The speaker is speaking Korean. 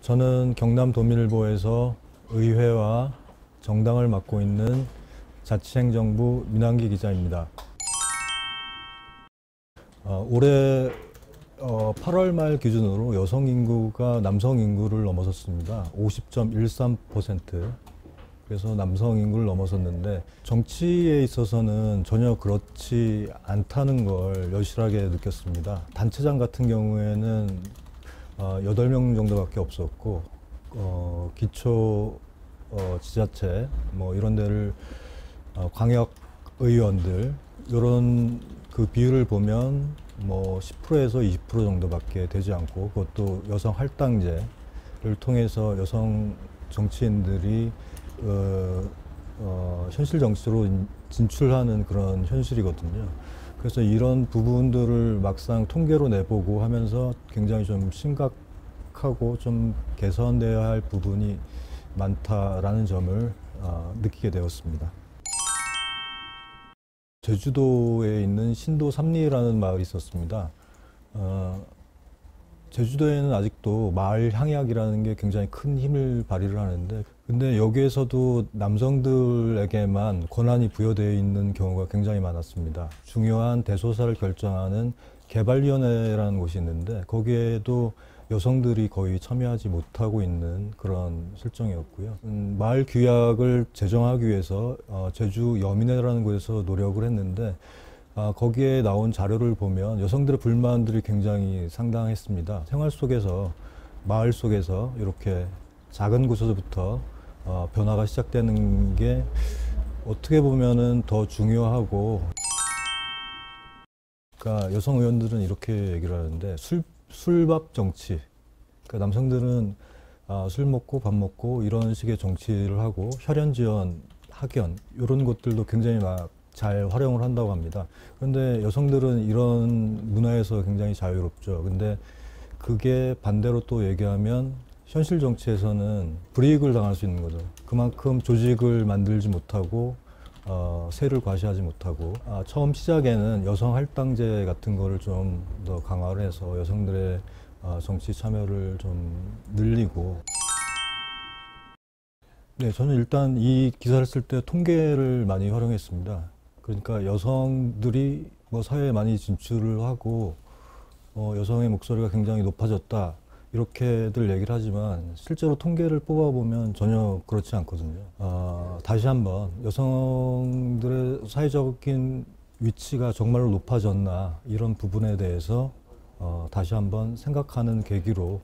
저는 경남도민일보에서 의회와 정당을 맡고 있는 자치행정부 민한기 기자입니다. 올해 8월 말 기준으로 여성 인구가 남성 인구를 넘어섰습니다. 50.13%. 그래서 남성 인구를 넘어섰는데 정치에 있어서는 전혀 그렇지 않다는 걸 여실하게 느꼈습니다. 단체장 같은 경우에는 8명 정도밖에 없었고 기초 지자체 뭐 이런 데를 광역 의원들 이런 그 비율을 보면 뭐 10%에서 20% 정도밖에 되지 않고, 그것도 여성 할당제를 통해서 여성 정치인들이 현실 정치로 진출하는 그런 현실이거든요. 그래서 이런 부분들을 막상 통계로 내보고 하면서 굉장히 좀 심각하고 좀 개선돼야 할 부분이 많다라는 점을 느끼게 되었습니다. 제주도에 있는 신도 삼리라는 마을이 있었습니다. 제주도에는 아직도 마을 향약이라는 게 굉장히 큰 힘을 발휘를 하는데, 근데 여기에서도 남성들에게만 권한이 부여되어 있는 경우가 굉장히 많았습니다. 중요한 대소사를 결정하는 개발위원회라는 곳이 있는데 거기에도 여성들이 거의 참여하지 못하고 있는 그런 실정이었고요. 마을 규약을 제정하기 위해서 제주 여민회라는 곳에서 노력을 했는데 거기에 나온 자료를 보면 여성들의 불만들이 굉장히 상당했습니다. 생활 속에서, 마을 속에서 이렇게 작은 곳에서부터 변화가 시작되는 게 어떻게 보면은 더 중요하고, 그러니까 여성 의원들은 이렇게 얘기를 하는데 술밥 정치. 그러니까 남성들은 술 먹고 밥 먹고 이런 식의 정치를 하고 혈연지원, 학연 이런 것들도 굉장히 막 잘 활용을 한다고 합니다. 그런데 여성들은 이런 문화에서 굉장히 자유롭죠. 근데 그게 반대로 또 얘기하면 현실 정치에서는 불이익을 당할 수 있는 거죠. 그만큼 조직을 만들지 못하고 세를 과시하지 못하고, 처음 시작에는 여성 할당제 같은 거를 좀 더 강화를 해서 여성들의 정치 참여를 좀 늘리고. 네, 저는 일단 이 기사를 쓸 때 통계를 많이 활용했습니다. 그러니까 여성들이 뭐 사회에 많이 진출을 하고 여성의 목소리가 굉장히 높아졌다 이렇게들 얘기를 하지만 실제로 통계를 뽑아보면 전혀 그렇지 않거든요. 다시 한번 여성들의 사회적인 위치가 정말로 높아졌나 이런 부분에 대해서 다시 한번 생각하는 계기로